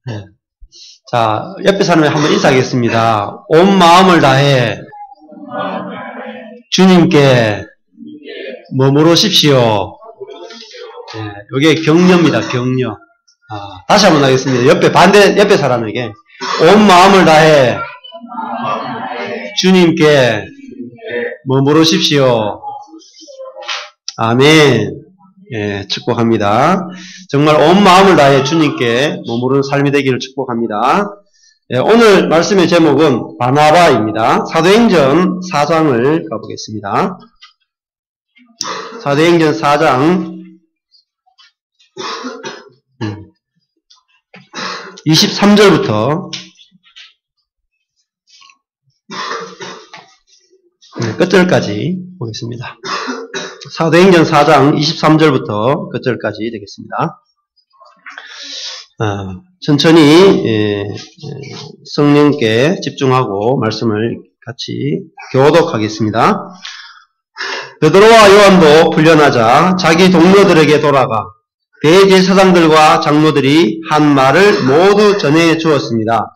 네. 자, 옆에 사람에 한번 인사하겠습니다. 온 마음을 다해 주님께 머무르십시오. 네, 이게 격려입니다. 격려. 다시 한번 하겠습니다. 옆에 사람에게 온 마음을 다해 주님께 머무르십시오. 아멘. 예, 축복합니다. 정말 온 마음을 다해 주님께 머무르는 삶이 되기를 축복합니다. 예, 오늘 말씀의 제목은 바나바입니다. 사도행전 4장을 가보겠습니다. 사도행전 4장 23절부터 끝절까지 보겠습니다. 사도행전 4장 23절부터 끝절까지 되겠습니다. 천천히 성령께 집중하고 말씀을 같이 교독하겠습니다. 베드로와 요한도 풀려나자 자기 동료들에게 돌아가 대제사장들과 장로들이 한 말을 모두 전해 주었습니다.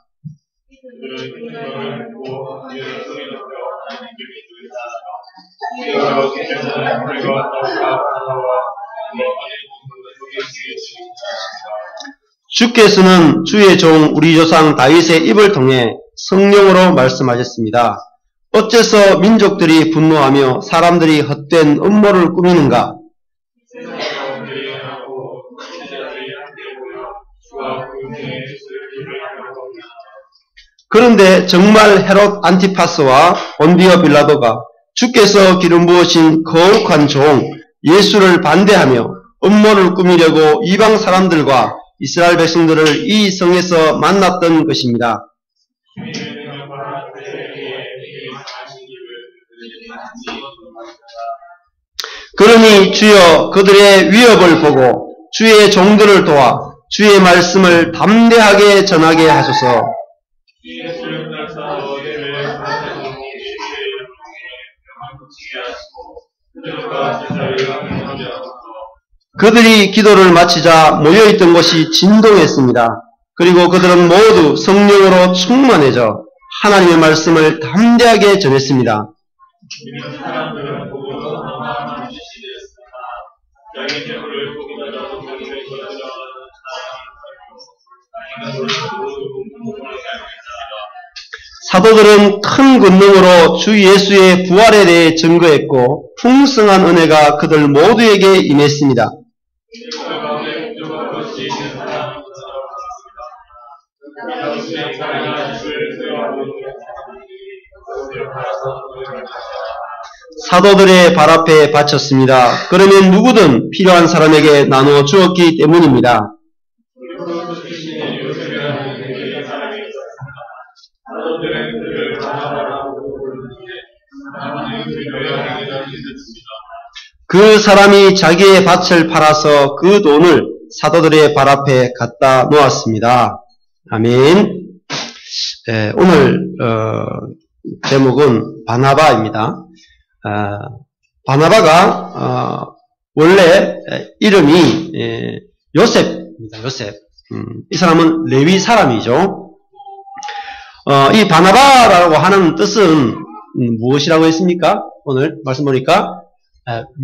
주께서는 주의 종 우리 조상 다윗의 입을 통해 성령으로 말씀하셨습니다. 어째서 민족들이 분노하며 사람들이 헛된 음모를 꾸미는가? 그런데 정말 헤롯 안티파스와 본디오 빌라도가 주께서 기름 부으신 거룩한 종 예수를 반대하며 음모를 꾸미려고 이방 사람들과 이스라엘 백성들을 이 성에서 만났던 것입니다. 그러니 주여 그들의 위협을 보고 주의 종들을 도와 주의 말씀을 담대하게 전하게 하소서. 그들이 기도를 마치자 모여있던 곳이 진동했습니다. 그리고 그들은 모두 성령으로 충만해져 하나님의 말씀을 담대하게 전했습니다. 사도들은 큰 권능으로 주 예수의 부활에 대해 증거했고 풍성한 은혜가 그들 모두에게 임했습니다. 사도들의 발 앞에 바쳤습니다. 그러면 누구든 필요한 사람에게 나누어 주었기 때문입니다. 그 사람이 자기의 밭을 팔아서 그 돈을 사도들의 발 앞에 갖다 놓았습니다. 아멘. 오늘 제목은 바나바입니다. 바나바가 원래 이름이 요셉입니다. 요셉. 이 사람은 레위 사람이죠. 이 바나바라고 하는 뜻은 무엇이라고 했습니까? 오늘 말씀 보니까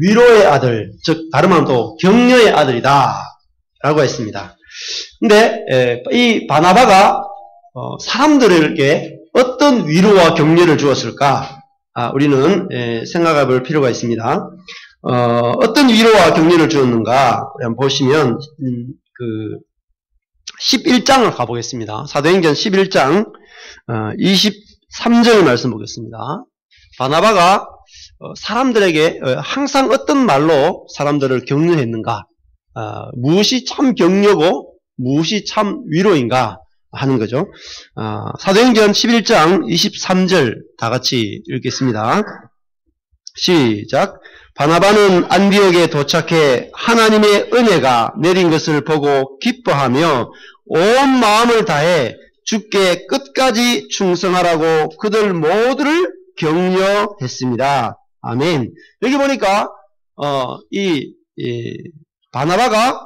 위로의 아들, 즉 다른 말로 또 격려의 아들이다 라고 했습니다. 근데 이 바나바가 사람들에게 어떤 위로와 격려를 주었을까? 우리는 생각해 볼 필요가 있습니다. 어떤 위로와 격려를 주었는가? 한번 보시면 11장을 가보겠습니다. 사도행전 11장 23절 말씀 보겠습니다. 바나바가 사람들에게 항상 어떤 말로 사람들을 격려했는가? 무엇이 참 격려고 무엇이 참 위로인가 하는 거죠. 사도행전 11장 23절 다 같이 읽겠습니다. 시작. 바나바는 안디옥에 도착해 하나님의 은혜가 내린 것을 보고 기뻐하며 온 마음을 다해 주께 끝까지 충성하라고 그들 모두를 격려했습니다. 아멘. 여기 보니까 이 바나바가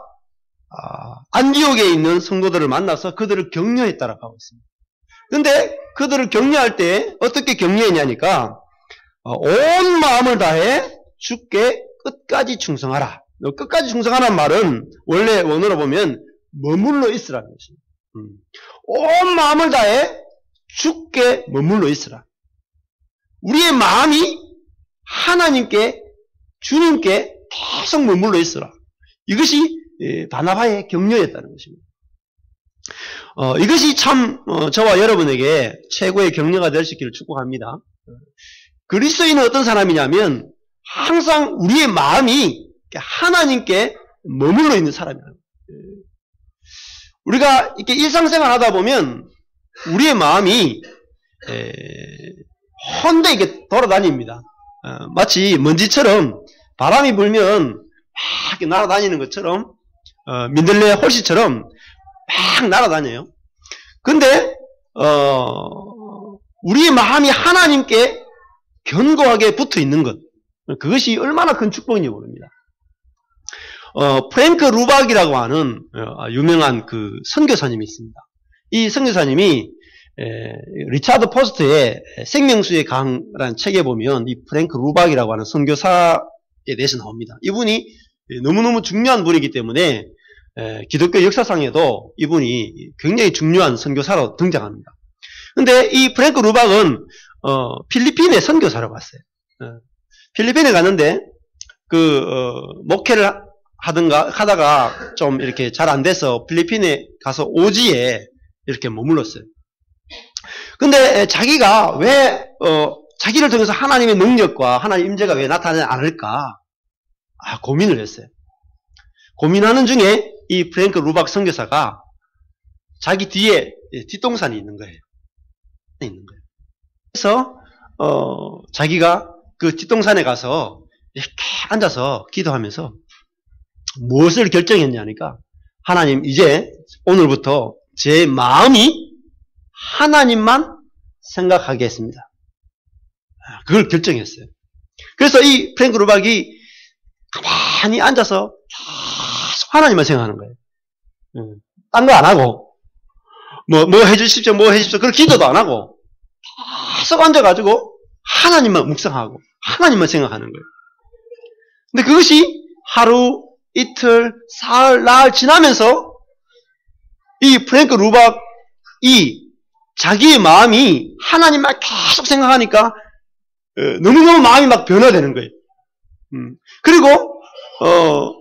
안디옥에 있는 성도들을 만나서 그들을 격려했다라고 하고 있습니다. 근데 그들을 격려할 때 어떻게 격려했냐니까 온 마음을 다해 주께 끝까지 충성하라. 끝까지 충성하라는 말은 원래 원어로 보면 머물러 있으라는 것입니다. 온 마음을 다해 주께 머물러 있으라. 우리의 마음이 하나님께, 주님께 계속 머물러 있으라. 이것이 바나바의 격려였다는 것입니다. 이것이 참 저와 여러분에게 최고의 격려가 될 수 있기를 축복합니다. 그리스도인은 어떤 사람이냐면 항상 우리의 마음이 하나님께 머물러 있는 사람이에요. 우리가 이렇게 일상생활 하다 보면 우리의 마음이 혼자 이렇게 돌아다닙니다. 마치 먼지처럼 바람이 불면 막 이렇게 날아다니는 것처럼 민들레 홀씨처럼 막 날아다녀요. 근데 우리의 마음이 하나님께 견고하게 붙어 있는 것, 그것이 얼마나 큰 축복인지 모릅니다. 프랭크 루박이라고 하는 유명한 그 선교사님이 있습니다. 이 선교사님이 리차드 포스트의 생명수의 강이라는 책에 보면 이 프랭크 루박이라고 하는 선교사에 대해서 나옵니다. 이분이 너무너무 중요한 분이기 때문에 기독교 역사상에도 이분이 굉장히 중요한 선교사로 등장합니다. 근데 이 프랭크 루박은 필리핀에 선교사로 갔어요. 필리핀에 갔는데 목회를 하다가 좀 이렇게 잘 안 돼서 필리핀에 가서 오지에 이렇게 머물렀어요. 근데 자기가 왜 자기를 통해서 하나님의 능력과 하나님의 임재가 왜 나타나지 않을까 고민을 했어요. 고민하는 중에 이 프랭크 루박 선교사가 자기 뒤에 뒷동산이 있는 거예요. 그래서 자기가 그 뒷동산에 가서 이렇게 앉아서 기도하면서 무엇을 결정했냐니까 하나님, 이제 오늘부터 제 마음이 하나님만 생각하게 했습니다. 그걸 결정했어요. 그래서 이 프랭크 루박이 가만히 앉아서 계속 하나님만 생각하는 거예요. 딴 거 안 하고 뭐 해주십시오, 뭐 해주십시오, 그걸 기도도 안 하고 계속 앉아가지고 하나님만 묵상하고 하나님만 생각하는 거예요. 근데 그것이 하루, 이틀, 사흘, 나흘 지나면서 이 프랭크 루박이 자기의 마음이 하나님만 계속 생각하니까 너무너무 마음이 막 변화되는 거예요. 그리고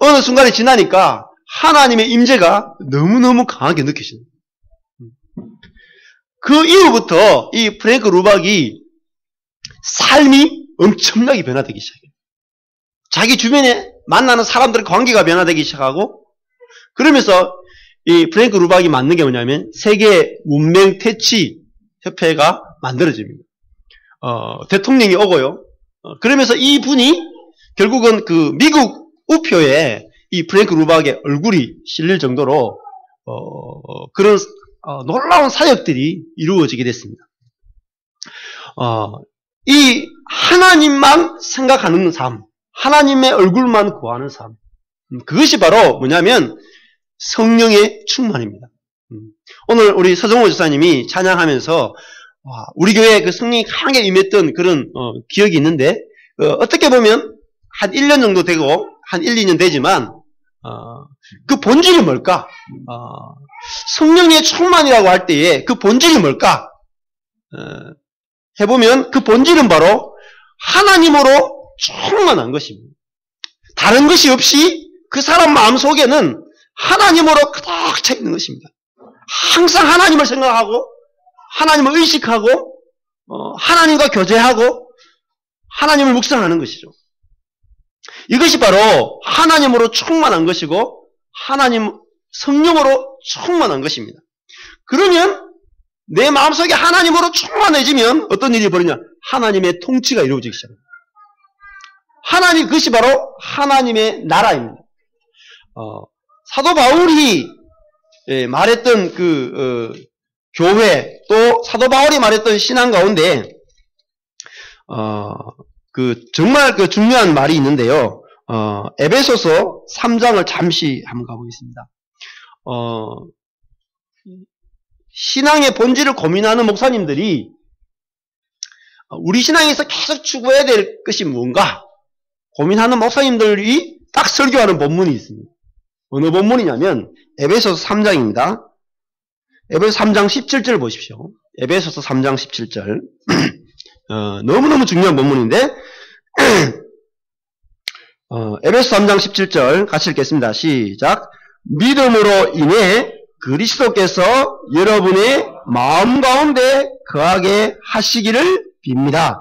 어느 순간이 지나니까 하나님의 임재가 너무너무 강하게 느껴지는 거예요. 그 이후부터 이 프랭크 루박이 삶이 엄청나게 변화되기 시작해요. 자기 주변에 만나는 사람들의 관계가 변화되기 시작하고, 그러면서 이 프랭크 루박이 만든 게 뭐냐면 세계 문명 퇴치 협회가 만들어집니다. 대통령이 오고요. 그러면서 이 분이 결국은 그 미국 우표에 이 프랭크 루박의 얼굴이 실릴 정도로 그런 놀라운 사역들이 이루어지게 됐습니다. 이 하나님만 생각하는 삶, 하나님의 얼굴만 구하는 삶, 그것이 바로 뭐냐면 성령의 충만입니다. 오늘 우리 서정호 집사님이 찬양하면서 우리 교회에 그 성령이 강하게 임했던 그런 기억이 있는데, 어떻게 보면 한 1년 정도 되고 한 1, 2년 되지만 그 본질이 뭘까? 성령의 충만이라고 할 때에 그 본질이 뭘까? 해보면 그 본질은 바로 하나님으로 충만한 것입니다. 다른 것이 없이 그 사람 마음속에는 하나님으로 가득 차 있는 것입니다. 항상 하나님을 생각하고 하나님을 의식하고 하나님과 교제하고 하나님을 묵상하는 것이죠. 이것이 바로 하나님으로 충만한 것이고 하나님 성령으로 충만한 것입니다. 그러면 내 마음속에 하나님으로 충만해지면 어떤 일이 벌어지냐? 하나님의 통치가 이루어지기 시작합니다. 하나님, 그것이 바로 하나님의 나라입니다. 사도 바울이 말했던 그 교회, 또 사도 바울이 말했던 신앙 가운데 정말 그 중요한 말이 있는데요. 에베소서 3장을 잠시 한번 가보겠습니다. 신앙의 본질을 고민하는 목사님들이 우리 신앙에서 계속 추구해야 될 것이 뭔가 고민하는 목사님들이 딱 설교하는 본문이 있습니다. 어느 본문이냐면 에베소서 3장입니다. 에베소서 3장 17절 보십시오. 에베소서 3장 17절 너무너무 중요한 본문인데 에베소서 3장 17절 같이 읽겠습니다. 시작. 믿음으로 인해 그리스도께서 여러분의 마음 가운데 거하게 하시기를 빕니다.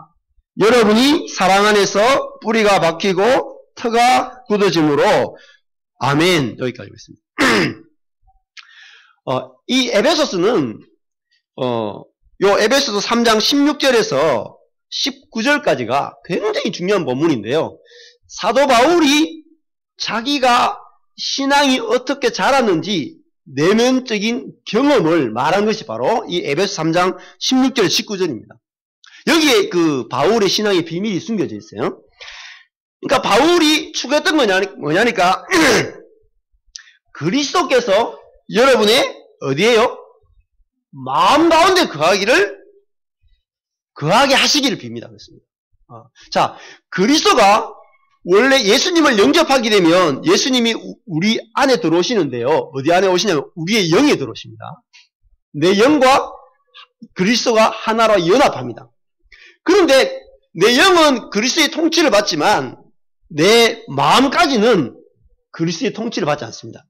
여러분이 사랑 안에서 뿌리가 박히고 터가 굳어짐으로 아멘. 여기까지 있습니다. 이 에베소서는 요 에베소서 3장 16절에서 19절까지가 굉장히 중요한 본문인데요. 사도 바울이 자기가 신앙이 어떻게 자랐는지 내면적인 경험을 말한 것이 바로 이 에베소 3장 16절 19절입니다. 여기에 그 바울의 신앙의 비밀이 숨겨져 있어요. 그러니까 바울이 추구했던 뭐냐니까 그리스도께서 여러분의 어디에요? 마음 가운데 거하게 하시기를 빕니다. 그렇습니다. 자, 그리스도가 원래 예수님을 영접하게 되면 예수님이 우리 안에 들어오시는데요. 어디 안에 오시냐면 우리의 영에 들어오십니다. 내 영과 그리스도가 하나로 연합합니다. 그런데 내 영은 그리스도의 통치를 받지만 내 마음까지는 그리스도의 통치를 받지 않습니다.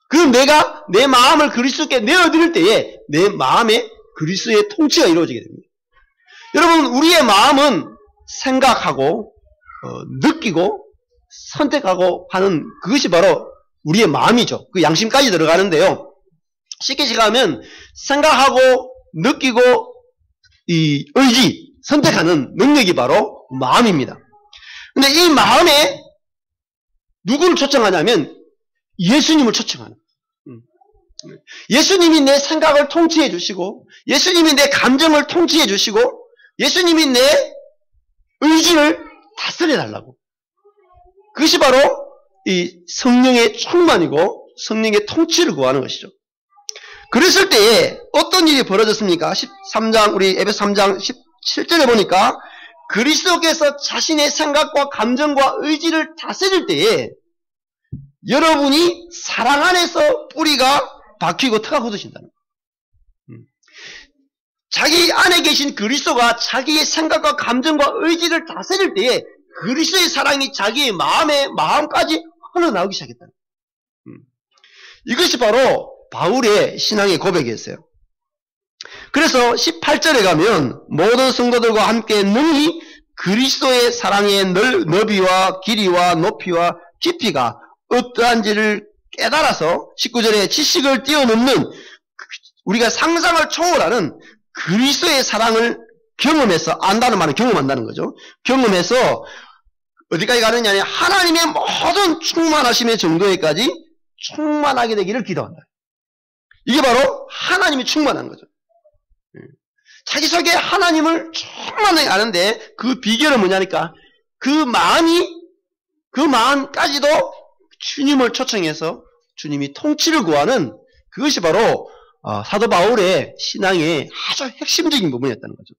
그럼 내가 내 마음을 그리스도께 내어드릴 때에 내 마음에 그리스도의 통치가 이루어지게 됩니다. 여러분, 우리의 마음은 생각하고 느끼고 선택하고 하는 그것이 바로 우리의 마음이죠. 그 양심까지 들어가는데요. 쉽게 생각하면 생각하고 느끼고 이 의지, 선택하는 능력이 바로 마음입니다. 근데 이 마음에 누구를 초청하냐면 예수님을 초청하는. 예수님이 내 생각을 통치해 주시고 예수님이 내 감정을 통치해 주시고 예수님이 내 의지를 다스려 달라고. 그것이 바로 이 성령의 충만이고 성령의 통치를 구하는 것이죠. 그랬을 때에 어떤 일이 벌어졌습니까? 13장 우리 에베소 3장 17절에 보니까 그리스도께서 자신의 생각과 감정과 의지를 다스릴 때에 여러분이 사랑 안에서 뿌리가 박히고 터가 굳으신다는 거예요. 자기 안에 계신 그리스도가 자기의 생각과 감정과 의지를 다스릴 때에 그리스도의 사랑이 자기의 마음까지 흘러나오기 시작했다는 거예요. 이것이 바로 바울의 신앙의 고백이었어요. 그래서 18절에 가면 모든 성도들과 함께 능히 그리스도의 사랑의 너비와 길이와 높이와 깊이가 어떠한지를 깨달아서 19절에 지식을 뛰어넘는 우리가 상상을 초월하는 그리스도의 사랑을 경험해서 안다는 말은 경험한다는 거죠. 경험해서 어디까지 가느냐 하면 하나님의 모든 충만하심의 정도에까지 충만하게 되기를 기도한다. 이게 바로 하나님이 충만한 거죠. 자기 속에 하나님을 충만하게 아는데 그 비결은 뭐냐니까 그 마음까지도 주님을 초청해서 주님이 통치를 구하는 그것이 바로 사도 바울의 신앙의 아주 핵심적인 부분이었다는 거죠.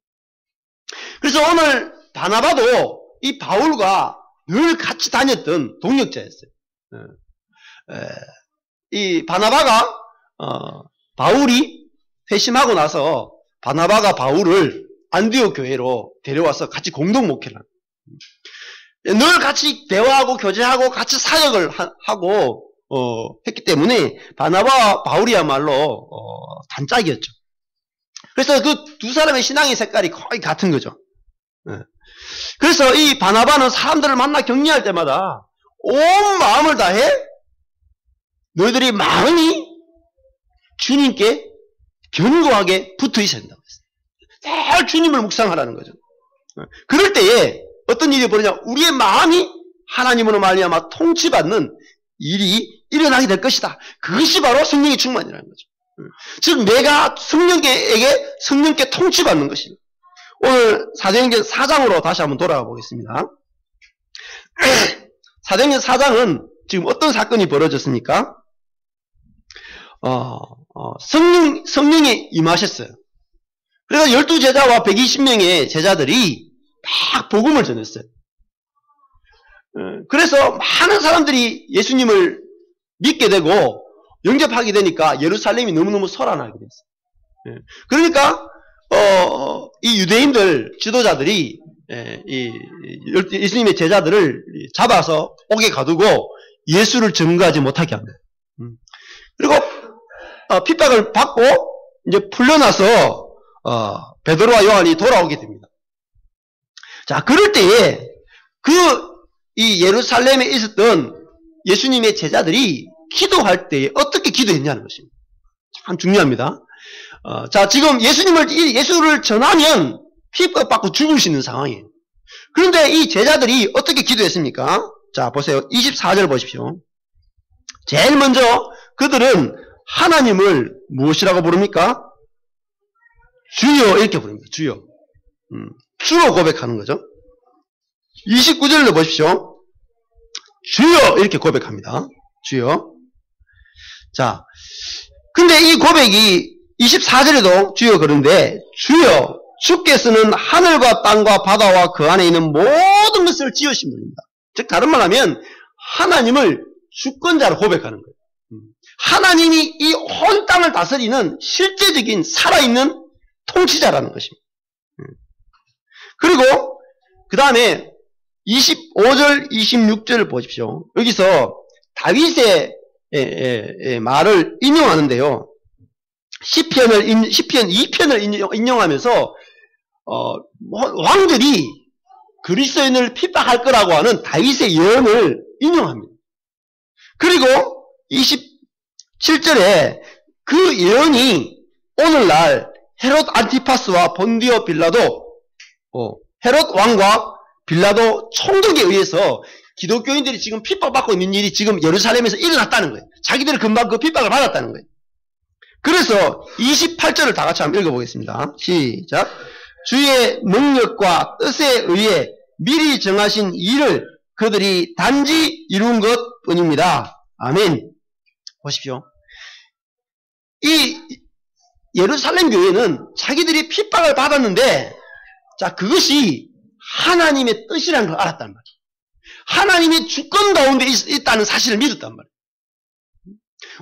그래서 오늘 바나바도 이 바울과 늘 같이 다녔던 동역자였어요. 이 바나바가 바울이 회심하고 나서 바나바가 바울을 안디옥 교회로 데려와서 같이 공동 목회를 합니다. 늘 같이 대화하고 교제하고 같이 사역을 하고 했기 때문에 바나바와 바울이야말로 단짝이었죠. 그래서 그 두 사람의 신앙의 색깔이 거의 같은 거죠. 그래서 이 바나바는 사람들을 만나 격려할 때마다 온 마음을 다해 너희들이 마음이 주님께 견고하게 붙어 있어야 된다고 했어요. 늘 주님을 묵상하라는 거죠. 그럴 때에 어떤 일이 벌어지냐, 우리의 마음이 하나님으로 말미암아 통치받는 일이 일어나게 될 것이다. 그것이 바로 성령의 충만이라는 거죠. 즉 내가 성령께 통치받는 것입니다. 오늘 사도행전 4장으로 다시 한번 돌아가 보겠습니다. 사도행전 4장은 지금 어떤 사건이 벌어졌습니까? 성령이 임하셨어요. 그래서 12제자와 120명의 제자들이 막 복음을 전했어요. 그래서 많은 사람들이 예수님을 믿게 되고 영접하게 되니까 예루살렘이 너무너무 소란하게 됐어요. 그러니까 이 유대인들 지도자들이 예수님의 제자들을 잡아서 옥에 가두고 예수를 증거하지 못하게 합니다. 그리고 핍박을 받고 이제 풀려나서 베드로와 요한이 돌아오게 됩니다. 자, 그럴 때에 이 예루살렘에 있었던 예수님의 제자들이 기도할 때에 어떻게 기도했냐는 것입니다. 참 중요합니다. 자, 지금 예수를 전하면 핍박받고 죽을 수 있는 상황이에요. 그런데 이 제자들이 어떻게 기도했습니까? 자, 보세요. 24절 보십시오. 제일 먼저 그들은 하나님을 무엇이라고 부릅니까? 주여 이렇게 부릅니다. 주여. 주로 고백하는 거죠. 29절도 보십시오. 주여 이렇게 고백합니다. 주여. 자, 근데 이 고백이 24절에도 주여 그런데 주여 주께서는 하늘과 땅과 바다와 그 안에 있는 모든 것을 지으신 분입니다. 즉 다른 말하면 하나님을 주권자로 고백하는 거예요. 하나님이 이 온 땅을 다스리는 실제적인 살아있는 통치자라는 것입니다. 그리고 그 다음에 25절, 26절을 보십시오. 여기서 다윗의 말을 인용하는데요. 시편 2편을 인용하면서 왕들이 그리스도인을 핍박할 거라고 하는 다윗의 예언을 인용합니다. 그리고 27절에 그 예언이 오늘날 헤롯 안티파스와 본디오 빌라도 헤롯 왕과 빌라도 총독에 의해서 기독교인들이 지금 핍박받고 있는 일이 지금 예루살렘에서 일어났다는 거예요. 자기들이 금방 그 핍박을 받았다는 거예요. 그래서 28절을 다 같이 한번 읽어보겠습니다. 시작. 주의 능력과 뜻에 의해 미리 정하신 일을 그들이 단지 이룬 것 뿐입니다. 아멘. 보십시오. 이 예루살렘 교회는 자기들이 핍박을 받았는데, 자, 그것이 하나님의 뜻이라는 걸 알았단 말이에요. 하나님의 주권 가운데 있다는 사실을 믿었단 말이에요.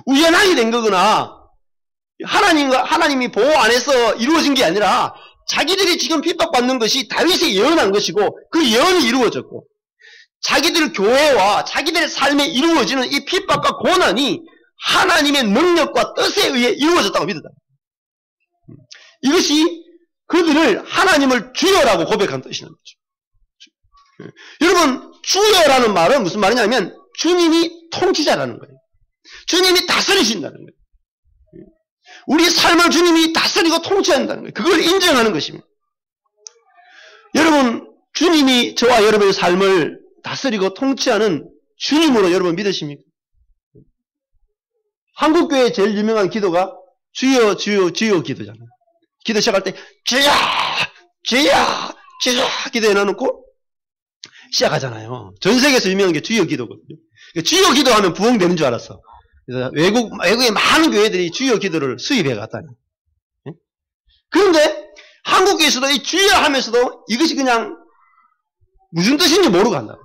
우연하게 된 거거나, 하나님이 보호 안에서 이루어진 게 아니라, 자기들이 지금 핍박받는 것이 다윗이 예언한 것이고, 그 예언이 이루어졌고, 자기들 교회와 자기들의 삶에 이루어지는 이 핍박과 고난이 하나님의 능력과 뜻에 의해 이루어졌다고 믿었다. 이것이 그들을 하나님을 주여라고 고백한 뜻이라는 거죠. 여러분, 주여라는 말은 무슨 말이냐면 주님이 통치자라는 거예요. 주님이 다스리신다는 거예요. 우리 삶을 주님이 다스리고 통치한다는 거예요. 그걸 인정하는 것입니다. 여러분, 주님이 저와 여러분의 삶을 다스리고 통치하는 주님으로 여러분 믿으십니까? 한국교회의 제일 유명한 기도가 주여 주여 주여 기도잖아요. 기도 시작할 때 주여 주여 주여 기도해놓고 시작하잖아요. 전 세계에서 유명한 게 주여 기도거든요. 주여 기도하면 부흥되는 줄 알았어. 그래서 외국의 많은 교회들이 주여 기도를 수입해 갔다니. 그런데 한국교회에서도 이 주여 하면서도 이것이 그냥 무슨 뜻인지 모르고 한다.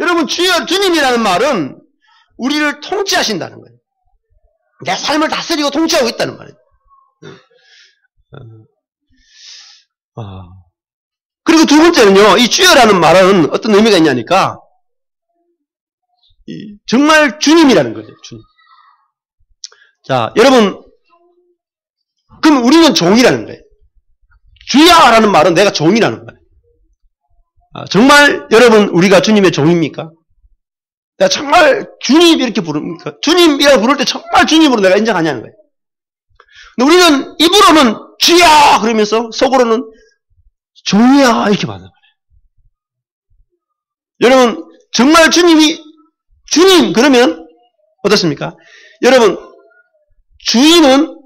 여러분, 주님이라는 말은 우리를 통치하신다는 거예요. 내 삶을 다스리고 통치하고 있다는 말이에요. 그리고 두 번째는요, 이 주여라는 말은 어떤 의미가 있냐니까, 정말 주님이라는 거죠, 주님. 자, 여러분, 그럼 우리는 종이라는 거예요. 주야라는 말은 내가 종이라는 거예요. 정말 여러분, 우리가 주님의 종입니까? 내가 정말 주님 이렇게 부릅니까? 주님이라고 부를 때 정말 주님으로 내가 인정하냐는 거예요. 근데 우리는 입으로는 주야! 그러면서 속으로는 종이야! 이렇게 말하는 거예요. 여러분, 정말 주님이 주님! 그러면 어떻습니까? 여러분, 주인은,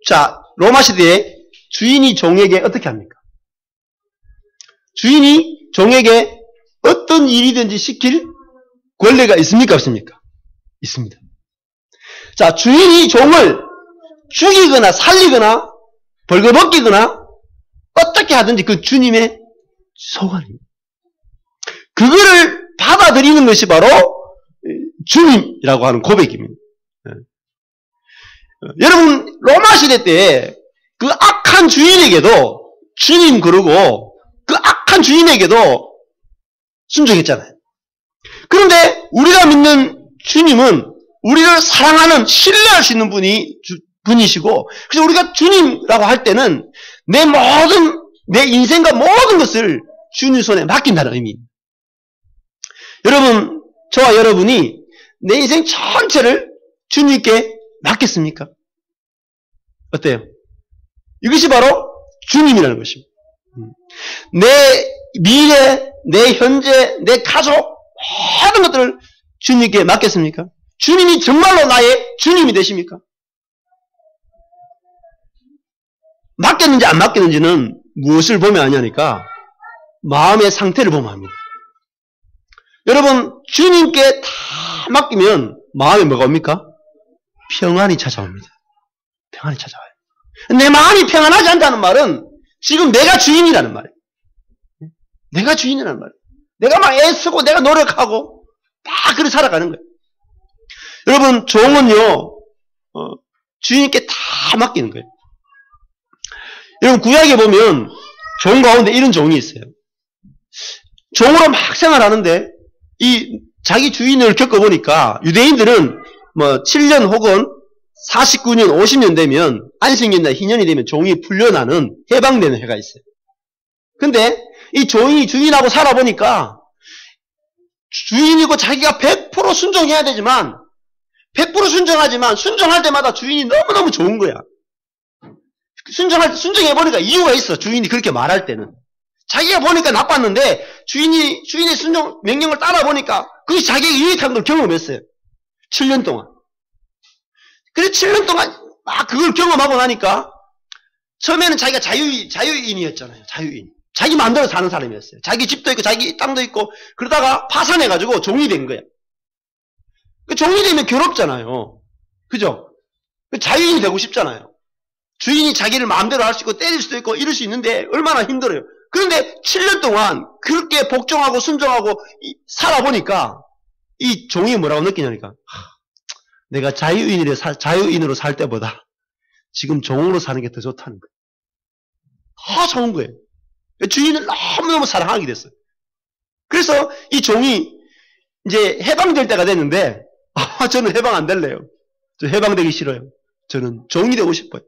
자, 로마 시대에 주인이 종에게 어떻게 합니까? 주인이 종에게 어떤 일이든지 시킬 권리가 있습니까? 없습니까? 있습니다. 자, 주인이 종을 죽이거나 살리거나 벌거벗기거나 어떻게 하든지 그 주님의 소관입니다. 그거를 받아들이는 것이 바로 주님이라고 하는 고백입니다. 여러분, 로마 시대 때 그 악한 주인에게도 주님 그러고 그 악한 주인에게도 순종했잖아요. 그런데 우리가 믿는 주님은 우리를 사랑하는, 신뢰할 수 있는 분이시고, 그래서 우리가 주님이라고 할 때는 내 인생과 모든 것을 주님 손에 맡긴다는 의미입니다. 여러분, 저와 여러분이 내 인생 전체를 주님께 맡겼습니까? 어때요? 이것이 바로 주님이라는 것입니다. 내 미래, 내 현재, 내 가족, 모든 것들을 주님께 맡겼습니까? 주님이 정말로 나의 주님이 되십니까? 맡겼는지 안 맡겼는지는 무엇을 보면 아냐니까 마음의 상태를 보면 합니다. 여러분, 주님께 다 맡기면 마음에 뭐가 옵니까? 평안이 찾아옵니다. 평안이 찾아와요. 내 마음이 평안하지 않다는 말은 지금 내가 주인이라는 말이에요. 내가 주인이라는 말이에요. 내가 막 애쓰고 내가 노력하고 다 그렇게 살아가는 거예요. 여러분, 종은요, 주인께 다 맡기는 거예요. 여러분, 구약에 보면 종 가운데 이런 종이 있어요. 종으로 막 생활하는데 자기 주인을 겪어보니까 유대인들은 7년 혹은 49년, 50년 되면 안식년이나 희년이 되면 종이 풀려나는 해방되는 해가 있어요. 근데 이 종이 주인하고 살아보니까 주인이고 자기가 100% 순종해야 되지만 100% 순종하지만 순종할 때마다 주인이 너무너무 좋은 거야. 순종해보니까 이유가 있어. 주인이 그렇게 말할 때는. 자기가 보니까 나빴는데 주인의 순종 명령을 따라보니까 그것이 자기에게 유익한 걸 경험했어요. 7년 동안. 그래서 7년 동안 막 그걸 경험하고 나니까 처음에는 자기가 자유인이었잖아요. 자유인. 자기 마음대로 사는 사람이었어요. 자기 집도 있고 자기 땅도 있고 그러다가 파산해가지고 종이 된 거예요. 종이 되면 괴롭잖아요. 그죠? 자유인이 되고 싶잖아요. 주인이 자기를 마음대로 할 수 있고 때릴 수도 있고 이럴 수 있는데 얼마나 힘들어요. 그런데 7년 동안 그렇게 복종하고 순종하고 살아보니까 이 종이 뭐라고 느끼냐니까 내가 자유인으로 살 때보다 지금 종으로 사는 게 더 좋다는 거예요. 더 좋은 거예요. 주인을 너무너무 사랑하게 됐어요. 그래서 이 종이 이제 해방될 때가 됐는데 저는 해방 안 될래요. 저 해방되기 싫어요. 저는 종이 되고 싶어요.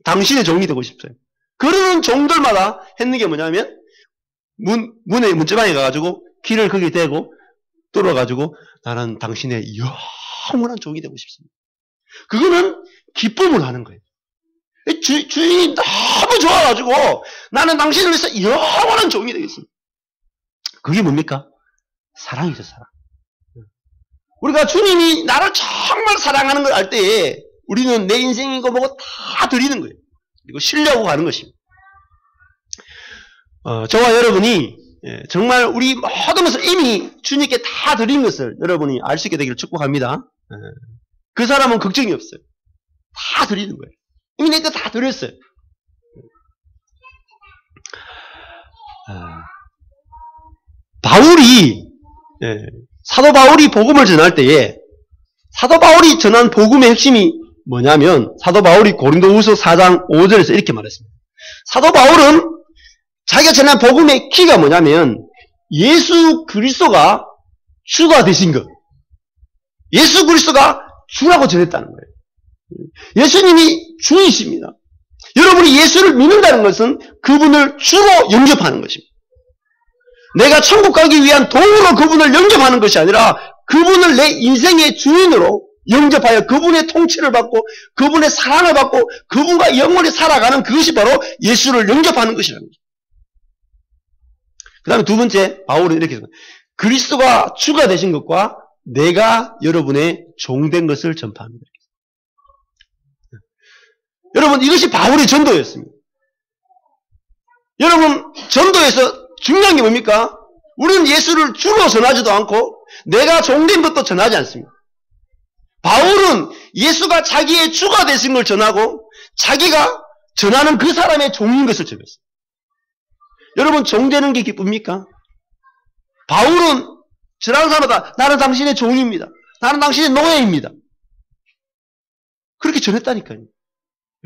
당신의 종이 되고 싶어요. 그러는 종들마다 했는 게 뭐냐면 문에 문지방에 가가지고 길을 거기 대고 뚫어가지고 나는 당신의 영원한 종이 되고 싶습니다. 그거는 기쁨을 하는 거예요. 주인이 너무 좋아가지고 나는 당신을 위해서 영원한 종이 되겠습니다. 그게 뭡니까? 사랑이죠, 사랑. 우리가 주님이 나를 정말 사랑하는 걸 알 때에 우리는 내 인생이고 뭐고 다 드리는 거예요. 그리고 신뢰하고 가는 것입니다. 저와 여러분이 정말 우리 모든 것을 이미 주님께 다 드린 것을 여러분이 알 수 있게 되기를 축복합니다. 그 사람은 걱정이 없어요. 다 드리는 거예요. 이미 내 거 다 드렸어요. 사도 바울이 복음을 전할 때에 사도 바울이 전한 복음의 핵심이 뭐냐면 사도 바울이 고린도후서 4장 5절에서 이렇게 말했습니다. 사도 바울은 자기가 전한 복음의 키가 뭐냐면 예수 그리스도가 주가 되신 것. 예수 그리스도가 주라고 전했다는 거예요. 예수님이 주이십니다. 여러분이 예수를 믿는다는 것은 그분을 주로 영접하는 것입니다. 내가 천국 가기 위한 도구로 그분을 영접하는 것이 아니라 그분을 내 인생의 주인으로 영접하여 그분의 통치를 받고 그분의 사랑을 받고 그분과 영원히 살아가는 그것이 바로 예수를 영접하는 것이라는 거죠. 그 다음에 두 번째 바울은 이렇게 했습니다. 그리스도가 주가 되신 것과 내가 여러분의 종된 것을 전파합니다. 여러분 이것이 바울의 전도였습니다. 여러분 전도에서 중요한 게 뭡니까? 우리는 예수를 주로 전하지도 않고 내가 종된 것도 전하지 않습니다. 바울은 예수가 자기의 주가 되신 걸 전하고 자기가 전하는 그 사람의 종인 것을 전했어요. 여러분, 종되는 게 기쁩니까? 바울은 전하는 사람마다 나는 당신의 종입니다. 나는 당신의 노예입니다. 그렇게 전했다니까요.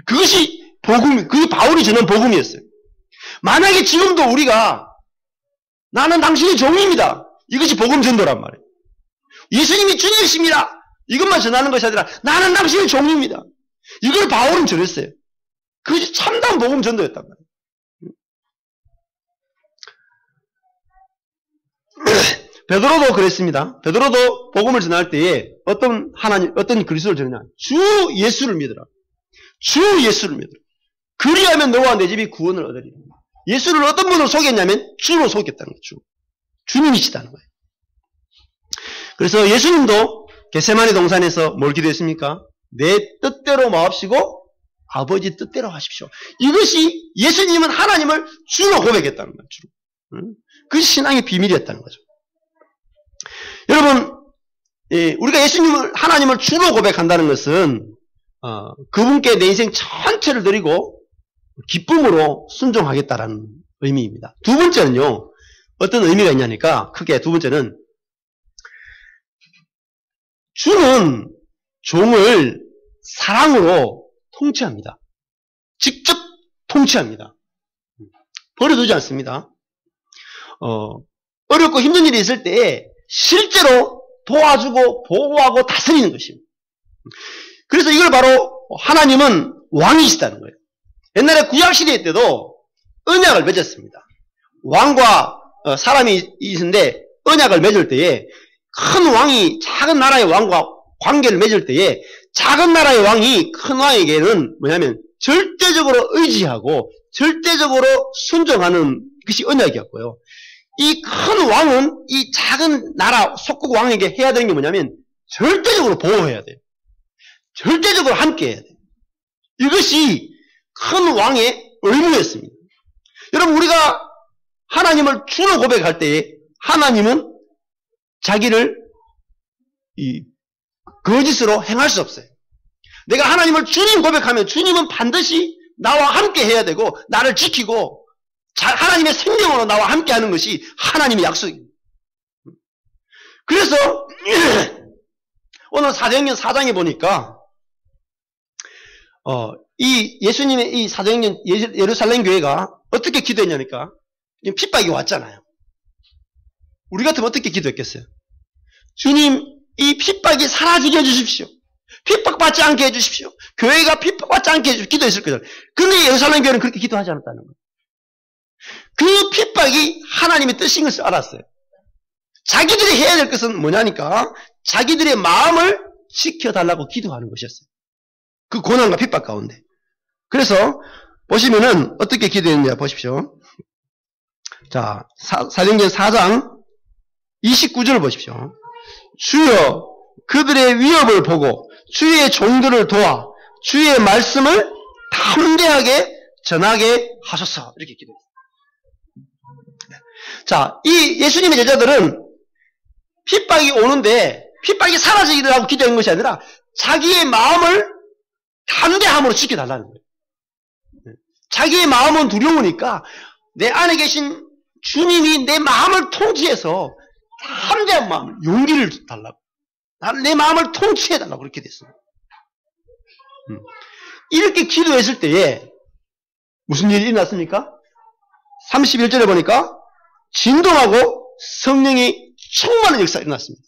그것이 복음, 그게 바울이 전한 복음이었어요. 만약에 지금도 우리가 나는 당신의 종입니다. 이것이 복음 전도란 말이에요. 예수님이 주님이십니다. 이것만 전하는 것이 아니라 나는 당신의 종입니다. 이걸 바울은 전했어요. 그것이 참다운 복음 전도였단 말이에요. 베드로도 그랬습니다. 베드로도 복음을 전할 때에 어떤 그리스도를 전하냐? 주 예수를 믿으라. 주 예수를 믿으라. 그리하면 너와 내 집이 구원을 얻으리라. 예수를 어떤 분으로 속였냐면 주로 속였다는 거죠. 주님이시다는 거예요. 그래서 예수님도 겟세마네 동산에서 뭘 기도했습니까? 내 뜻대로 마옵시고 아버지 뜻대로 하십시오. 이것이 예수님은 하나님을 주로 고백했다는 거예요. 주로. 그것이 신앙의 비밀이었다는 거죠. 여러분, 우리가 예수님을, 하나님을 주로 고백한다는 것은 그분께 내 인생 전체를 드리고 기쁨으로 순종하겠다라는 의미입니다. 두 번째는요, 어떤 의미가 있냐니까, 크게 두 번째는 주는 종을 사랑으로 통치합니다. 직접 통치합니다. 버려두지 않습니다. 어렵고 힘든 일이 있을 때에 실제로 도와주고 보호하고 다스리는 것입니다. 그래서 이걸 바로 하나님은 왕이시다는 거예요. 옛날에 구약시대 때도 언약을 맺었습니다. 왕과 사람이 있는데 언약을 맺을 때에 큰 왕이 작은 나라의 왕과 관계를 맺을 때에 작은 나라의 왕이 큰 왕에게는 뭐냐면 절대적으로 의지하고 절대적으로 순종하는 것이 언약이었고요. 이 큰 왕은 이 작은 나라 속국 왕에게 해야 되는 게 뭐냐면 절대적으로 보호해야 돼요. 절대적으로 함께 해야 돼요. 이것이 큰 왕의 의무였습니다. 여러분, 우리가 하나님을 주로 고백할 때에 하나님은 자기를 거짓으로 행할 수 없어요. 내가 하나님을 주님 고백하면 주님은 반드시 나와 함께 해야 되고 나를 지키고 하나님의 생명으로 나와 함께 하는 것이 하나님의 약속입니다. 그래서 오늘 사도행전 4장에 보니까 이 예수님의 이 사도행전 예루살렘 교회가 어떻게 기도했냐니까 핍박이 왔잖아요. 우리 같으면 어떻게 기도했겠어요? 주님, 이 핍박이 사라지게 해주십시오. 핍박받지 않게 해주십시오. 교회가 핍박받지 않게 해주십시오. 기도했을 거잖아요. 근데 예루살렘 교회는 그렇게 기도하지 않았다는 거예요. 그 핍박이 하나님의 뜻인 것을 알았어요. 자기들이 해야 될 것은 뭐냐니까 자기들의 마음을 지켜달라고 기도하는 것이었어요. 그 고난과 핍박 가운데. 그래서 보시면은 어떻게 기도했느냐 보십시오. 자, 사도행전 4장 29절을 보십시오. 주여 그들의 위협을 보고 주의 종들을 도와 주의 말씀을 담대하게 전하게 하소서. 이렇게 기도했어요. 자, 이 예수님의 제자들은 핍박이 오는데 핍박이 사라지기라고 기도한 것이 아니라 자기의 마음을 담대함으로 지켜달라는 거예요. 자기의 마음은 두려우니까 내 안에 계신 주님이 내 마음을 통치해서 담대한 마음, 용기를 달라고. 내 마음을 통치해달라고 그렇게 됐습니다. 이렇게 기도했을 때에 무슨 일이 일어났습니까? 31절에 보니까 진동하고 성령이 충만한 역사가 일어났습니다.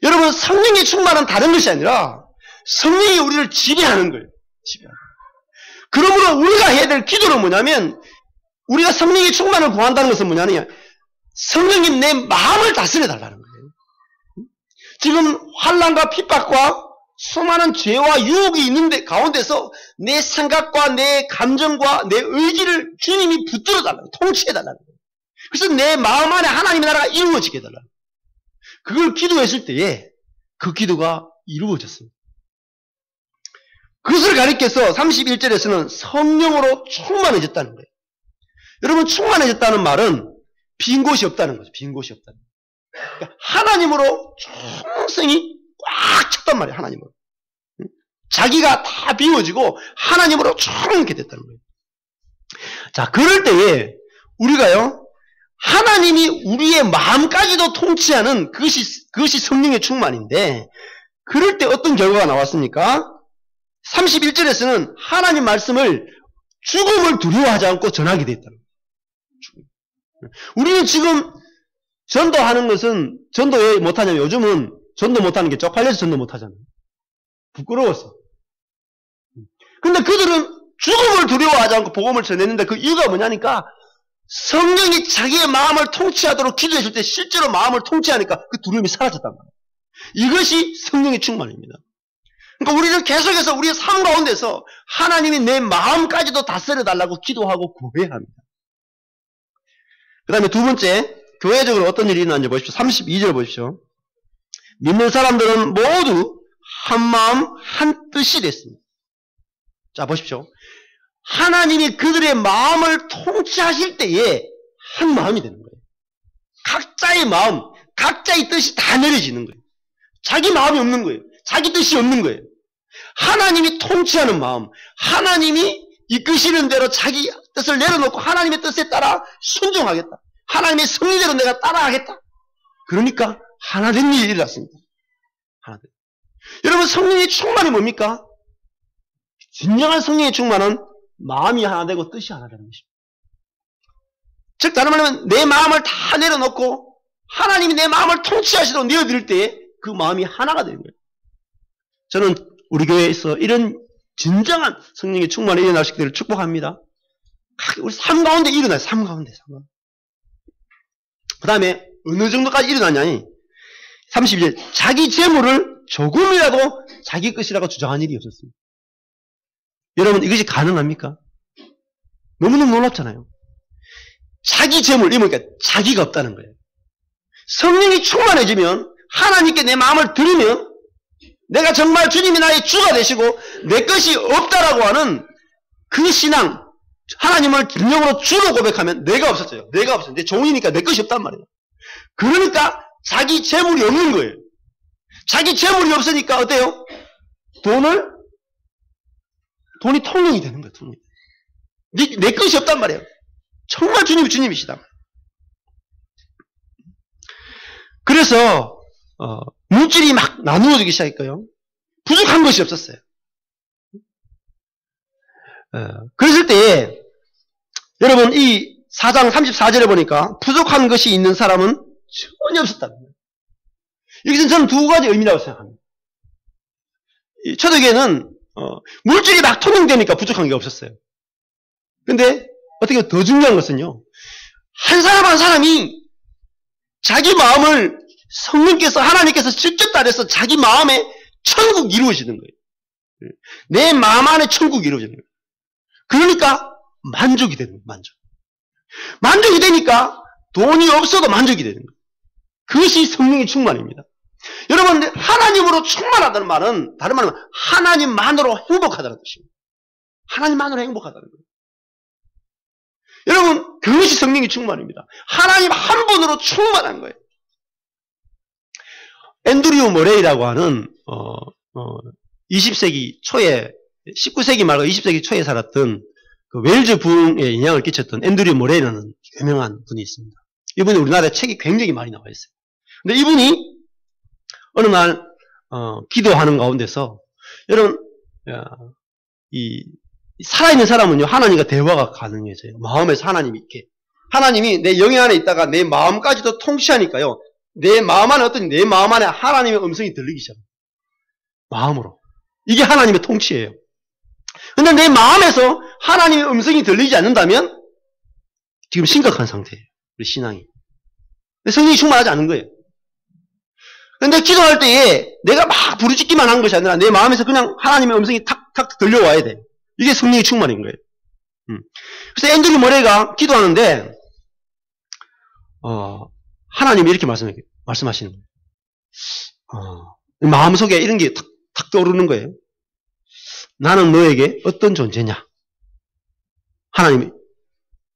여러분, 성령이 충만은 다른 것이 아니라 성령이 우리를 지배하는 거예요. 지배하는 거예요. 그러므로 우리가 해야 될 기도는 뭐냐면 우리가 성령의 충만을 구한다는 것은 뭐냐면 성령님 내 마음을 다스려달라는 거예요. 지금 환난과 핍박과 수많은 죄와 유혹이 있는데 가운데서 내 생각과 내 감정과 내 의지를 주님이 붙들어달라는 거예요. 통치해달라는 거예요. 그래서 내 마음 안에 하나님의 나라가 이루어지게 해달라는 거예요. 그걸 기도했을 때에 그 기도가 이루어졌습니다. 그것을 가리켜서 31절에서는 성령으로 충만해졌다는 거예요. 여러분, 충만해졌다는 말은 빈 곳이 없다는 거죠. 빈 곳이 없다는 거예요. 그러니까 하나님으로 충성이 꽉 찼단 말이에요. 하나님으로. 자기가 다 비워지고 하나님으로 충만하게 됐다는 거예요. 자, 그럴 때에 우리가요, 하나님이 우리의 마음까지도 통치하는 그것이 성령의 충만인데, 그럴 때 어떤 결과가 나왔습니까? 31절에서는 하나님 말씀을 죽음을 두려워하지 않고 전하게 됐다는 거예요. 우리는 지금 전도하는 것은, 전도 왜 못하냐면 요즘은 전도 못하는 게 쪽팔려서 전도 못하잖아요. 부끄러워서. 근데 그들은 죽음을 두려워하지 않고 복음을 전했는데 그 이유가 뭐냐니까 성령이 자기의 마음을 통치하도록 기도했을 때 실제로 마음을 통치하니까 그 두려움이 사라졌단 말이에요. 이것이 성령의 충만입니다. 그러니까 우리는 계속해서 우리의 삶 가운데서 하나님이 내 마음까지도 다스려달라고 기도하고 구해야 합니다. 그 다음에 두 번째, 교회적으로 어떤 일이 일어났는지 보십시오. 32절 보십시오. 믿는 사람들은 모두 한 마음 한 뜻이 됐습니다. 자, 보십시오. 하나님이 그들의 마음을 통치하실 때에 한 마음이 되는 거예요. 각자의 마음, 각자의 뜻이 다 내려지는 거예요. 자기 마음이 없는 거예요. 자기 뜻이 없는 거예요. 하나님이 통치하는 마음, 하나님이 이끄시는 대로 자기 뜻을 내려놓고 하나님의 뜻에 따라 순종하겠다. 하나님의 섭리대로 내가 따라하겠다. 그러니까 하나 된 일이 일어났습니다. 하나 된. 여러분, 성령의 충만이 뭡니까? 진정한 성령의 충만은 마음이 하나 되고 뜻이 하나 되는 것입니다. 즉 다른 말하면 내 마음을 다 내려놓고 하나님이 내 마음을 통치하시도록 내어드릴 때에 그 마음이 하나가 되는 거예요. 저는 우리 교회에서 이런 진정한 성령의 충만이 일어날 수 있기를 축복합니다. 우리 삶 가운데 일어나요. 삶 가운데. 그 다음에 어느 정도까지 일어나냐니 32절 자기 재물을 조금이라도 자기 것이라고 주장한 일이 없었습니다. 여러분 이것이 가능합니까? 너무너무 놀랍잖아요. 자기 재물, 이러니까 자기가 없다는 거예요. 성령이 충만해지면 하나님께 내 마음을 들으면 내가 정말 주님이 나의 주가 되시고 내 것이 없다라고 하는 그 신앙, 하나님을 진정으로 주로 고백하면 내가 없었어요. 내가 없어요. 내 종이니까 내 것이 없단 말이에요. 그러니까 자기 재물이 없는 거예요. 자기 재물이 없으니까 어때요? 돈이 통용이 되는 거예요. 통용. 내 것이 없단 말이에요. 정말 주님이 주님이시다. 그래서 물질이 막 나누어지기 시작했고요. 부족한 것이 없었어요. 그랬을 때에 여러분 이 4장 34절에 보니까 부족한 것이 있는 사람은 전혀 없었다는 거예요. 여기서 저는 두 가지 의미라고 생각합니다. 초대교회는 물질이 막 통용되니까 부족한 게 없었어요. 근데 어떻게 더 중요한 것은요. 한 사람 한 사람이 자기 마음을 성령께서 하나님께서 직접 따라서 자기 마음에 천국이 이루어지는 거예요. 내 마음 안에 천국이 이루어지는 거예요. 그러니까 만족이 되는 거예요. 만족이 되니까 돈이 없어도 만족이 되는 거예요. 그것이 성령의 충만입니다. 여러분 하나님으로 충만하다는 말은 다른 말은 하나님만으로 행복하다는 뜻입니다. 하나님만으로 행복하다는 거예요. 여러분 그것이 성령의 충만입니다. 하나님 한 분으로 충만한 거예요. 앤드류 모레이라고 하는 20세기 초에 19세기 말고 20세기 초에 살았던 그 웰즈 부흥에 영향을 끼쳤던 앤드류 모레이라는 유명한 분이 있습니다. 이분이 우리나라에 책이 굉장히 많이 나와 있어요. 근데 이분이 어느 날 기도하는 가운데서 여러분 이 살아있는 사람은요 하나님과 대화가 가능해져요. 마음에서 하나님이 이렇게 하나님이 내 영역 안에 있다가 내 마음까지도 통치하니까요. 내 마음 안에 내 마음 안에 하나님의 음성이 들리기 시작합니다. 마음으로. 이게 하나님의 통치예요. 근데 내 마음에서 하나님의 음성이 들리지 않는다면 지금 심각한 상태예요. 우리 신앙이. 성령이 충만하지 않은 거예요. 근데 기도할 때에 내가 막 부르짖기만 한 것이 아니라 내 마음에서 그냥 하나님의 음성이 탁탁 들려와야 돼. 이게 성령의 충만인 거예요. 그래서 앤드류 모레이가 기도하는데 하나님이 이렇게 말씀하시는 거예요. 마음속에 이런 게 탁 떠오르는 거예요. 나는 너에게 어떤 존재냐? 하나님이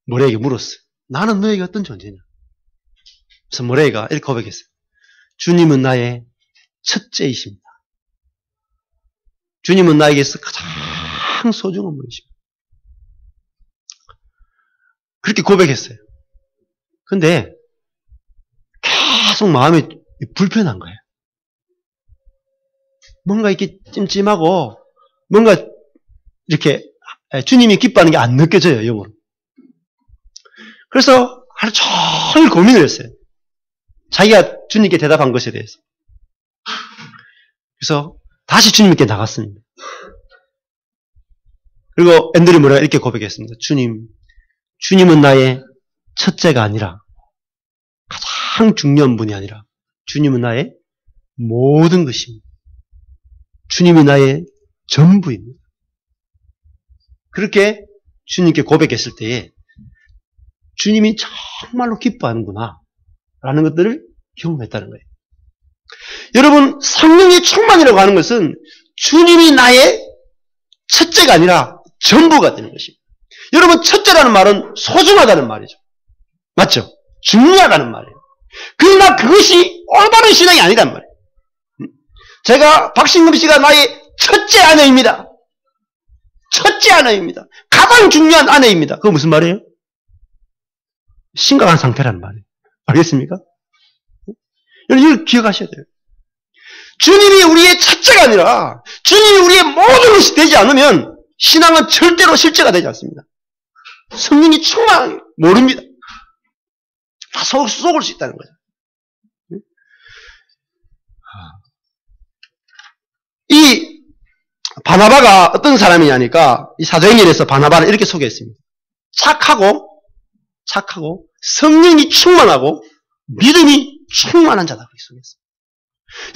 모레이에게 물었어요. 나는 너에게 어떤 존재냐? 그래서 모레이가 이렇게 고백했어요. 주님은 나의 첫째이십니다. 주님은 나에게서 가장 소중한 분이십니다. 그렇게 고백했어요. 근데 계속 마음이 불편한 거예요. 뭔가 이렇게 찜찜하고 뭔가 이렇게 주님이 기뻐하는 게 안 느껴져요, 영으로. 그래서 하루 종일 고민을 했어요. 자기가 주님께 대답한 것에 대해서. 그래서 다시 주님께 나갔습니다. 그리고 앤드류 모레가 이렇게 고백했습니다. 주님은 나의 첫째가 아니라, 가장 중요한 분이 아니라, 주님은 나의 모든 것입니다. 주님이 나의 전부입니다. 그렇게 주님께 고백했을 때에 주님이 정말로 기뻐하는구나 라는 것들을 경험했다는 거예요. 여러분, 성령의 충만이라고 하는 것은 주님이 나의 첫째가 아니라 전부가 되는 것입니다. 여러분, 첫째라는 말은 소중하다는 말이죠. 맞죠? 중요하다는 말이에요. 그러나 그것이 올바른 신앙이 아니란 말이에요. 제가 박신금 씨가 나의 첫째 아내입니다. 첫째 아내입니다. 가장 중요한 아내입니다. 그거 무슨 말이에요? 심각한 상태라는 말이에요. 알겠습니까? 여러분, 이걸 기억하셔야 돼요. 주님이 우리의 첫째가 아니라 주님이 우리의 모든 것이 되지 않으면 신앙은 절대로 실제가 되지 않습니다. 성령이 충만하게 모릅니다. 다 속을 수 있다는 거죠. 이 바나바가 어떤 사람이냐니까 이 사도행전에서 바나바를 이렇게 소개했습니다. 착하고 성령이 충만하고 믿음이 충만한 자다 그렇게 소개했습니다.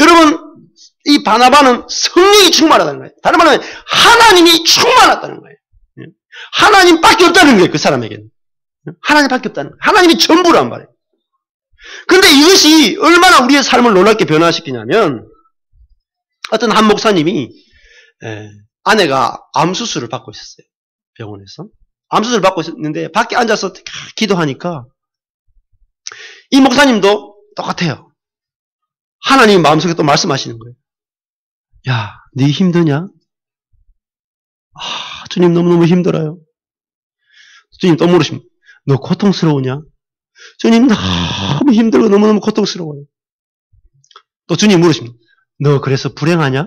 여러분, 이 바나바는 성령이 충만하다는 거예요. 다른 말로 하면 하나님이 충만하다는 거예요. 하나님밖에 없다는 거예요. 그 사람에게는 하나님밖에 없다는 거예요. 하나님이 전부란 말이에요. 그런데 이것이 얼마나 우리의 삶을 놀랍게 변화시키냐면, 어떤 한 목사님이 아내가 암 수술을 받고 있었어요. 병원에서 암 수술을 받고 있었는데 밖에 앉아서 기도하니까 이 목사님도 똑같아요. 하나님 마음속에 또 말씀하시는 거예요. 야, 네 힘드냐? 주님 너무너무 힘들어요. 주님 또 물으십니다. 너 고통스러우냐? 주님 너무 힘들고 너무너무 고통스러워요. 또 주님 물으십니다. 너 그래서 불행하냐?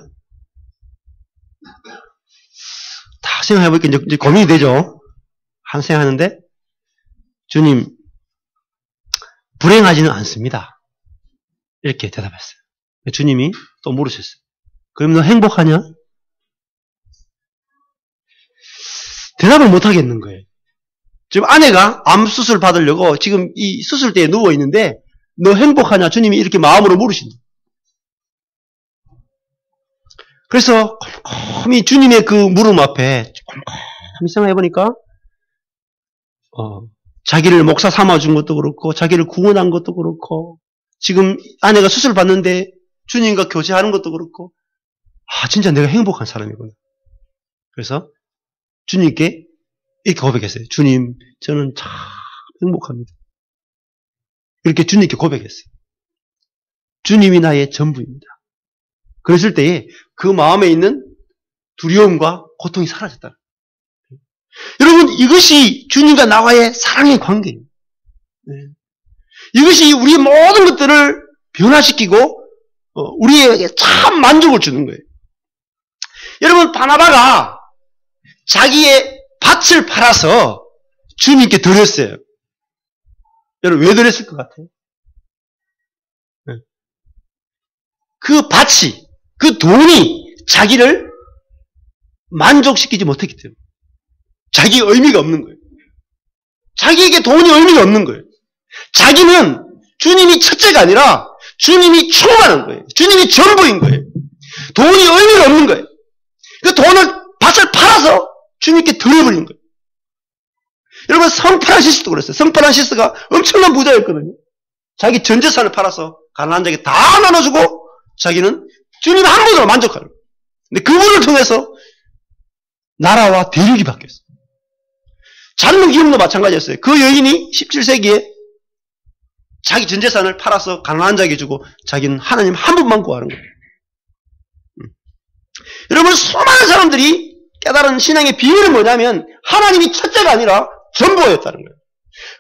다 생각해보니까 이제 고민이 되죠. 한 생각하는데 주님 불행하지는 않습니다. 이렇게 대답했어요. 주님이 또 물으셨어요. 그럼 너 행복하냐? 대답을 못 하겠는 거예요. 지금 아내가 암 수술 받으려고 지금 이 수술대에 누워 있는데 너 행복하냐? 주님이 이렇게 마음으로 물으신다. 그래서 곰곰이 주님의 그 물음 앞에 곰곰이 생각해보니까 자기를 목사 삼아준 것도 그렇고 자기를 구원한 것도 그렇고 지금 아내가 수술 받는데 주님과 교제하는 것도 그렇고 진짜 내가 행복한 사람이구나. 그래서 주님께 이렇게 고백했어요. 주님, 저는 참 행복합니다. 이렇게 주님께 고백했어요. 주님이 나의 전부입니다. 그랬을 때에 그 마음에 있는 두려움과 고통이 사라졌다. 여러분, 이것이 주님과 나와의 사랑의 관계입니다. 이것이 우리의 모든 것들을 변화시키고 우리에게 참 만족을 주는 거예요. 여러분, 바나바가 자기의 밭을 팔아서 주님께 드렸어요. 여러분, 왜 드렸을 것 같아요? 그 밭이, 그 돈이 자기를 만족시키지 못했기 때문에. 자기의 의미가 없는 거예요. 자기에게 돈이 의미가 없는 거예요. 자기는 주님이 첫째가 아니라 주님이 충만한 거예요. 주님이 전부인 거예요. 돈이 의미가 없는 거예요. 그 돈을 밭을 팔아서 주님께 드려버린 거예요. 여러분, 성 프란시스도 그랬어요. 성 프란시스가 엄청난 부자였거든요. 자기 전 재산을 팔아서 가난한 자에게 다 나눠주고 자기는 주님 한 분으로 만족하는 거예요. 근데 그분을 통해서 나라와 대륙이 바뀌었어요. 젊은 기업도 마찬가지였어요. 그 여인이 17세기에 자기 전 재산을 팔아서 가난한 자에게 주고 자기는 하나님 한 분만 구하는 거예요. 여러분, 수많은 사람들이 깨달은 신앙의 비밀은 뭐냐면 하나님이 첫째가 아니라 전부였다는 거예요.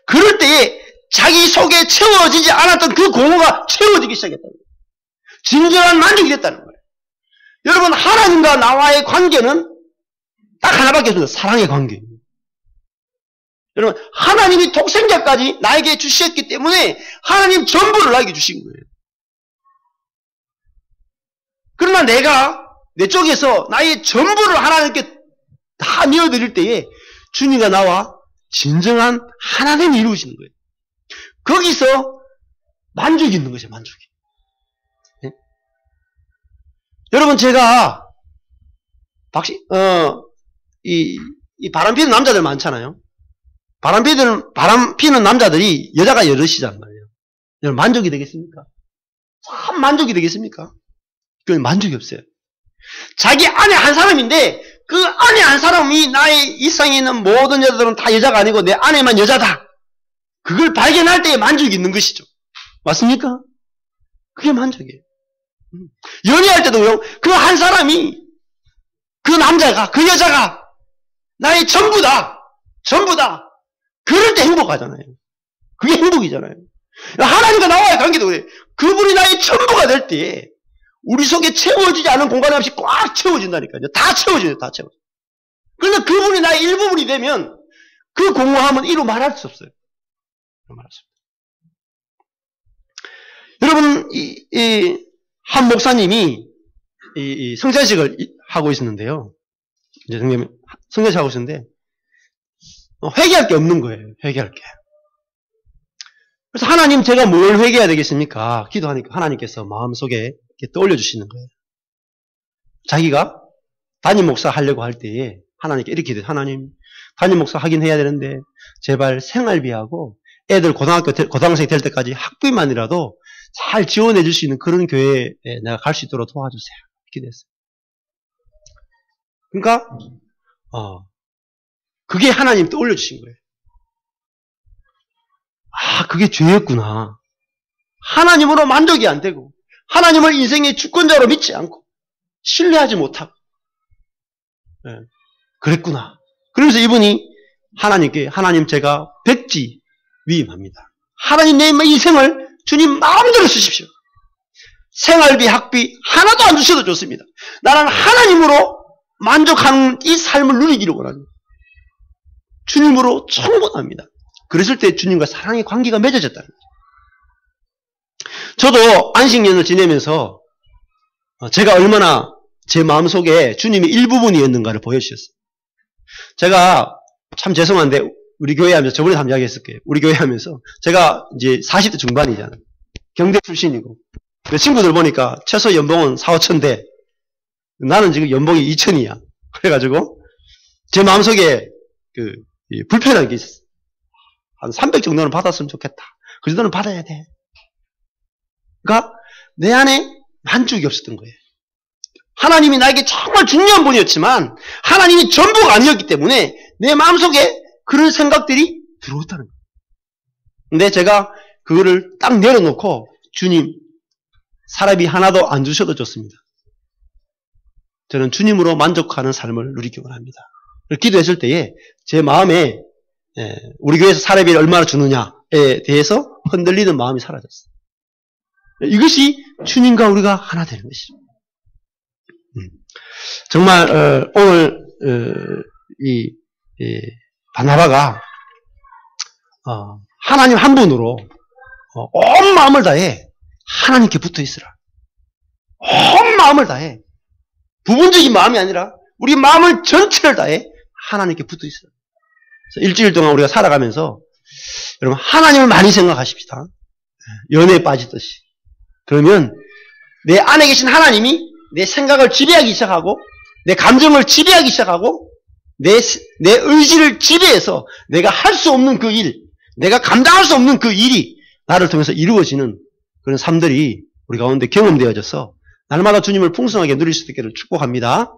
그럴 때에 자기 속에 채워지지 않았던 그 공허가 채워지기 시작했다는 거예요. 진정한 만족이 됐다는 거예요. 여러분, 하나님과 나와의 관계는 딱 하나밖에 없습니다. 사랑의 관계입니다. 여러분, 하나님이 독생자까지 나에게 주셨기 때문에 하나님 전부를 나에게 주신 거예요. 그러나 내가 내 쪽에서 나의 전부를 하나님께 다 내어드릴 때에 주님과 나와 진정한 하나님이 이루어지는 거예요. 거기서 만족이 있는 것이에요. 만족이. 네? 여러분, 제가 이 바람 피는 남자들 많잖아요. 바람 피는 남자들이 여자가 여럿이란 말이에요. 여러분, 만족이 되겠습니까? 참 만족이 되겠습니까? 그건 만족이 없어요. 자기 안에 한 사람인데 그 안에 한 사람이 나의 이상에 있는 모든 여자들은 다 여자가 아니고 내 안에만 여자다. 그걸 발견할 때에 만족이 있는 것이죠. 맞습니까? 그게 만족이에요. 연애할 때도요. 그 한 사람이 그 남자가 그 여자가 나의 전부다. 전부다. 그럴 때 행복하잖아요. 그게 행복이잖아요. 하나님과 나와의 관계도 그래요. 그분이 나의 전부가 될 때 우리 속에 채워지지 않은 공간이 없이 꽉 채워진다니까요. 다 채워져요. 다 채워져요. 그런데 그분이 나의 일부분이 되면 그 공허함은 이루 말할 수 없어요. 말할 수 없어요. 여러분, 한 목사님이 성찬식을 하고 있었는데요. 이제 성찬식 하고 있었는데 회개할 게 없는 거예요. 회개할 게. 그래서 하나님, 제가 뭘 회개해야 되겠습니까? 기도하니까 하나님께서 마음속에 이렇게 떠올려 주시는 거예요. 자기가 담임 목사 하려고 할 때에 하나님께 이렇게 돼요. 하나님, 담임 목사 하긴 해야 되는데 제발 생활비하고 애들 고등학생 될 때까지 학비만이라도 잘 지원해 줄 수 있는 그런 교회에 내가 갈 수 있도록 도와주세요. 이렇게 됐어요. 그러니까 그게 하나님 떠올려 주신 거예요. 아, 그게 죄였구나. 하나님으로 만족이 안 되고 하나님을 인생의 주권자로 믿지 않고 신뢰하지 못하고 그랬구나. 그러면서 이분이 하나님께, 하나님, 제가 백지 위임합니다. 하나님, 내 인생을 주님 마음대로 쓰십시오. 생활비, 학비 하나도 안 주셔도 좋습니다. 나는 하나님으로 만족하는 이 삶을 누리기를 원합니다. 주님으로 충분합니다. 그랬을 때 주님과 사랑의 관계가 맺어졌다는 거죠. 저도 안식년을 지내면서 제가 얼마나 제 마음속에 주님의 일부분이었는가를 보여주셨어요. 제가 참 죄송한데 우리 교회 하면서 저번에 한번 이야기했을 거예요. 우리 교회 하면서 제가 이제 40대 중반이잖아요. 경대 출신이고 친구들 보니까 최소 연봉은 4, 5천대, 나는 지금 연봉이 2천이야. 그래가지고 제 마음속에 불편한 게 있었어요. 한 300 정도는 받았으면 좋겠다. 그 정도는 받아야 돼. 그러니까 내 안에 만족이 없었던 거예요. 하나님이 나에게 정말 중요한 분이었지만 하나님이 전부가 아니었기 때문에 내 마음속에 그런 생각들이 들어왔다는 거예요. 근데 제가 그거를 딱 내려놓고 주님, 사람이 하나도 안 주셔도 좋습니다. 저는 주님으로 만족하는 삶을 누리기 원합니다. 기도했을 때에 제 마음에 우리 교회에서 사례비를 얼마나 주느냐에 대해서 흔들리는 마음이 사라졌어요. 이것이 주님과 우리가 하나 되는 것이죠. 정말 오늘 이 바나바가 하나님 한 분으로 온 마음을 다해 하나님께 붙어 있으라. 온 마음을 다해. 부분적인 마음이 아니라 우리 마음을 전체를 다해 하나님께 붙어 있어요. 일주일 동안 우리가 살아가면서 여러분 하나님을 많이 생각하십시다. 연애에 빠지듯이. 그러면 내 안에 계신 하나님이 내 생각을 지배하기 시작하고 내 감정을 지배하기 시작하고 내 의지를 지배해서 내가 할 수 없는 그 일, 내가 감당할 수 없는 그 일이 나를 통해서 이루어지는 그런 삶들이 우리 가운데 경험되어져서 날마다 주님을 풍성하게 누릴 수 있기를 축복합니다.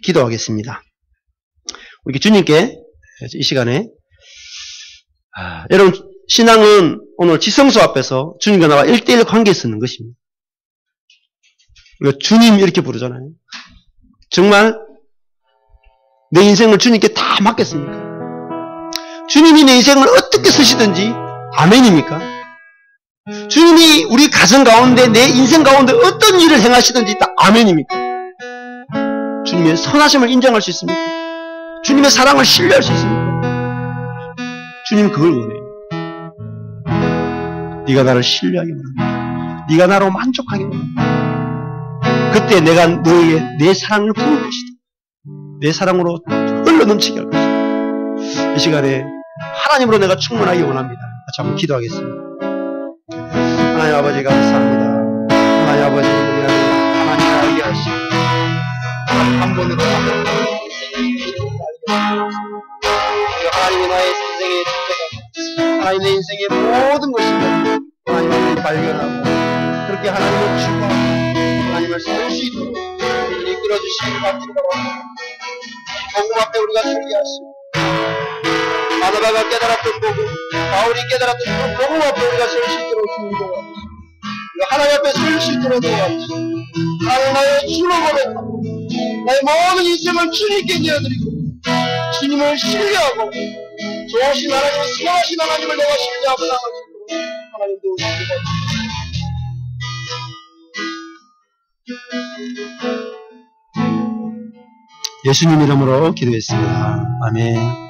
기도하겠습니다. 우리 주님께 이 시간에 여러분 신앙은 오늘 지성소 앞에서 주님과 나와 1대1 관계에 쓰는 것입니다. 우리가 주님 이렇게 부르잖아요. 정말 내 인생을 주님께 다 맡겠습니까? 주님이 내 인생을 어떻게 쓰시든지 아멘입니까? 주님이 우리 가정 가운데 내 인생 가운데 어떤 일을 행하시든지 다 아멘입니까? 주님의 선하심을 인정할 수 있습니까? 주님의 사랑을 신뢰할 수 있습니까? 주님은 그걸 원해요. 네가 나를 신뢰하기 원합니다. 네가 나로 만족하기 원합니다. 그때 내가 너에게 내 사랑을 부을 것이다. 내 사랑으로 흘러 넘치게 할 것이다. 이 시간에 하나님으로 내가 충만하기 원합니다. 같이 한번 기도하겠습니다. 하나님 아버지 감사합니다. 하나님 아버지 우리가 하나님을 알게 하시고 한 번으로 하나님이 나의 인생의 주체가 하나님 내 인생의 모든 것을 하나님을 발견하고 그렇게 하나님을 추구하고 하나님을 살 수 있도록 우리를 이끌어주시기 바랍니다. 복음 앞에 우리가 서게 하시고 바나바가 깨달았던 복음, 바울이 깨달았던 그 복음 앞에 우리가 설 수 있도록 주님과 하나님 앞에 설 수 있도록 도와주시고 하나님 나의 주로 고백하고 나의 모든 인생을 주님께 내어드리고 주님을 신뢰하고 좋으신 하나님을 선하신 하나님을 내가 신뢰하고 나갈 수 있도록 하나님 도우시기 바랍니다. 예수님 이름으로 기도했습니다. 아멘.